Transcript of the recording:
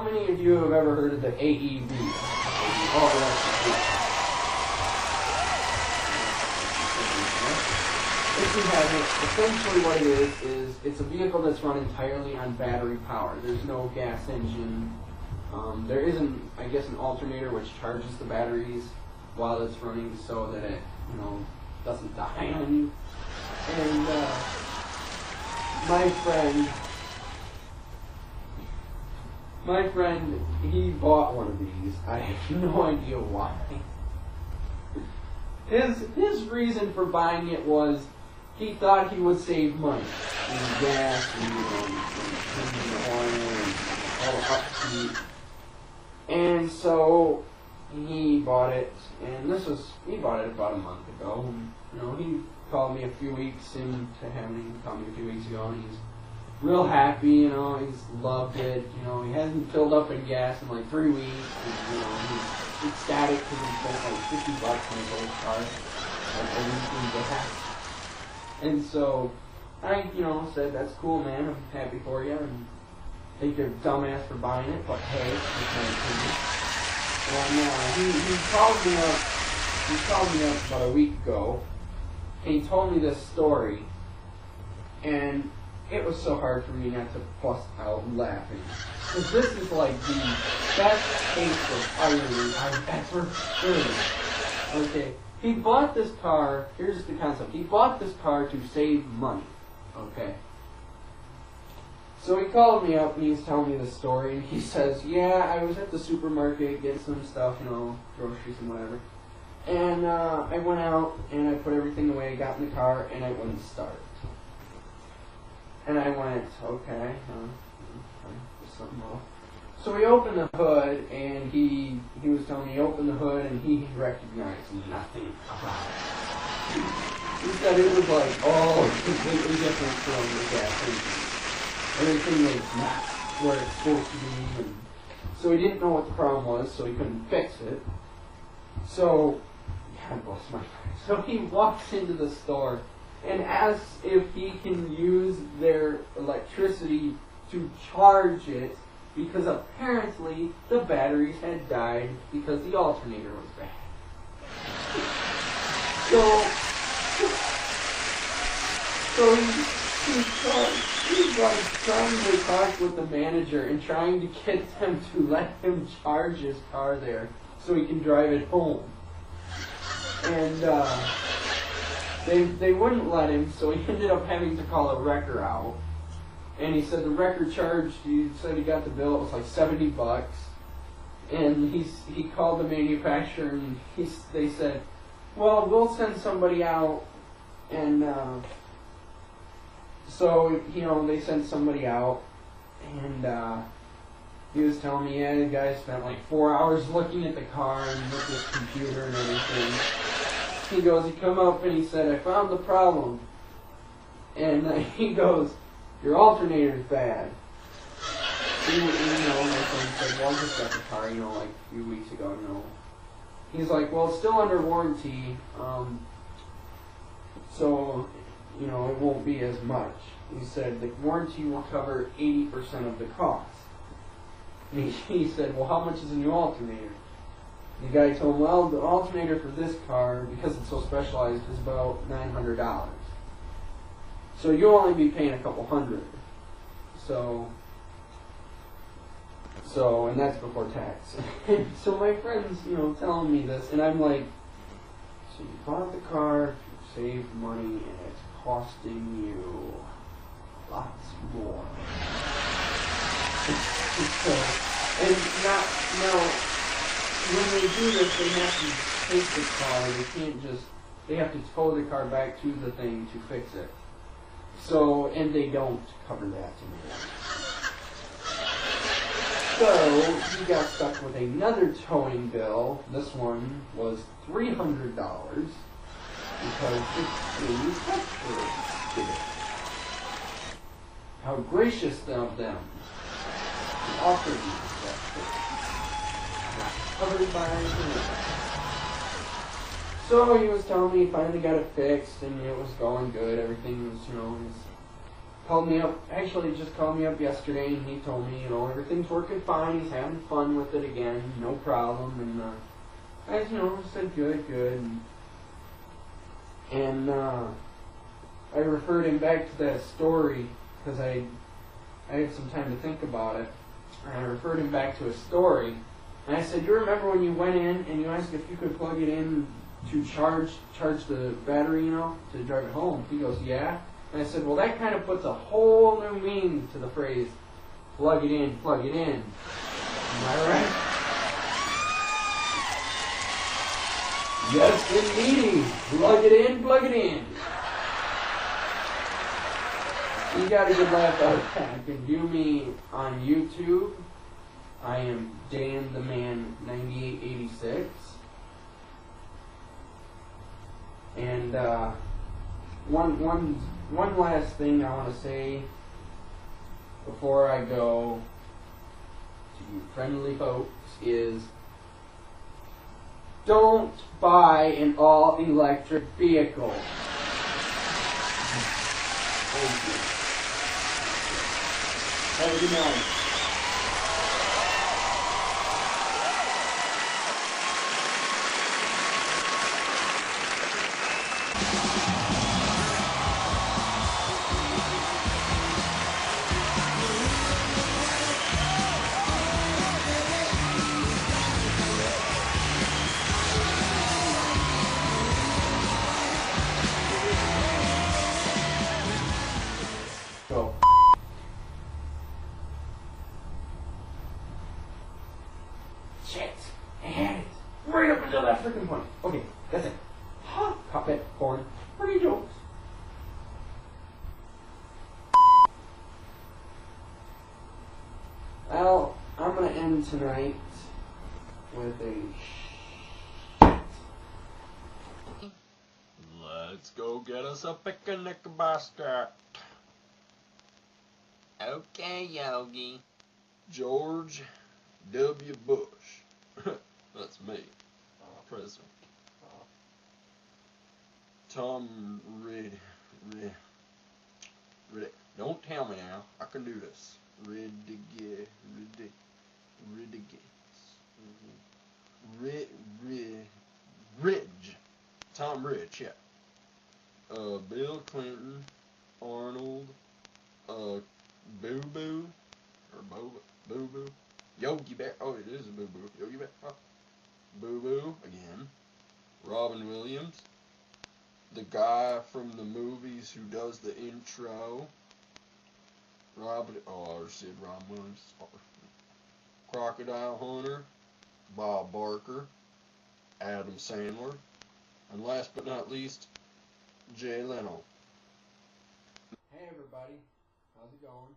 how many of you have ever heard of the AEV? Oh, if you haven't, essentially what it is it's a vehicle that's run entirely on battery power. There's no gas engine. There isn't, I guess, an alternator which charges the batteries while it's running so that it, doesn't die on you. And my friend, he bought one of these. I have no idea why. His reason for buying it was he thought he would save money in gas and oil and all the upkeep. And so he bought it, and he bought it about a month ago. And, he called me a few weeks into having him call me a few weeks ago, and he's real happy, he's loved it. He hasn't filled up in gas in like 3 weeks, and, he's ecstatic because he spent like $50 on his old car, like a week in gas. And so I, said, that's cool, man, I'm happy for you, and I think you're a dumbass for buying it, but hey, it's my opinion. And he called me up about a week ago, and he told me this story, and it was so hard for me not to bust out laughing. Because this is like the best case of irony I've ever heard. Okay, he bought this car, here's the concept, he bought this car to save money, okay? So he called me up and he's telling me the story, and he says, yeah, I was at the supermarket getting some stuff, groceries and whatever. And I went out and I put everything away, got in the car, and it wouldn't start. And I went, okay, there's something wrong. So he opened the hood, and he was telling me he opened the hood, and he recognized nothing about it. He said it was like, completely different from the gas engine. Everything was not where it's supposed to be, and so he didn't know what the problem was, so he couldn't fix it. So, God bless my friend. So he walks into the store and asks if he can use their electricity to charge it, because apparently the batteries had died because the alternator was bad. So he's trying to talk with the manager and trying to get them to let him charge his car there so he can drive it home. And they wouldn't let him, so he ended up having to call a wrecker out. And he said the wrecker charged, he said he got the bill, it was like $70. And he called the manufacturer, and they said, well, we'll send somebody out. And so, they sent somebody out, and he was telling me, yeah, the guy spent like 4 hours looking at the car and looking at the computer and everything. He goes, he come up and he said, I found the problem. And he goes, your alternator's bad. My friend said, well, I just got the car, like a few weeks ago, He's like, well, it's still under warranty, so, it won't be as much. He said, the warranty will cover 80% of the cost. And he said, well, how much is a new alternator? The guy told him, well, the alternator for this car, because it's so specialized, is about $900. So you'll only be paying a couple hundred. So, and that's before tax. So my friend's, telling me this, and I'm like, so you bought the car to save money, and it's costing you lots more. And when they do this, they have to take the car. They have to tow the car back to the thing to fix it. So, and they don't cover that anymore. So, he got stuck with another towing bill. This one was $300 because it's manufacturer did it. How gracious of them to offer you that. Not covered by anything. So he was telling me he finally got it fixed and it was going good. Everything was, called me up, actually just called me up yesterday, and he told me, everything's working fine, he's having fun with it again, no problem, and I said good, and I referred him back to that story, because I had some time to think about it, and I referred him back to a story, and I said, you remember when you went in, and you asked if you could plug it in to charge the battery, to drive it home? He goes, yeah. And I said, well, that kind of puts a whole new meaning to the phrase, plug it in, plug it in. Am I right? Yes, indeed. Plug it in, plug it in. You got a good laugh out of that. You can view me on YouTube. I am Dan the Man 9886. And one last thing I want to say before I go to you friendly folks is don't buy an all-electric vehicle. Thank you. Have a good night. Go. Shit! I had it! Right up until that freaking point. Okay, that's it. Huh? Cop it, corn. Pretty jokes. Well, I'm gonna end tonight with a Let's go get us a picnic basket. Okay, Yogi. George W. Bush. That's me. President. Tom Rid. Don't tell me now. I can do this. Riddick. Ridge. Tom Ridge, yeah. Bill Clinton, Arnold, Boo Boo, or Boo Boo, Yogi Bear. Oh, it is a Boo Boo. Yogi Bear. Oh. Boo Boo again. Robin Williams, the guy from the movies who does the intro. I already said Robin Williams. Crocodile Hunter, Bob Barker, Adam Sandler, and last but not least, Jay Leno. Hey everybody, how's it going?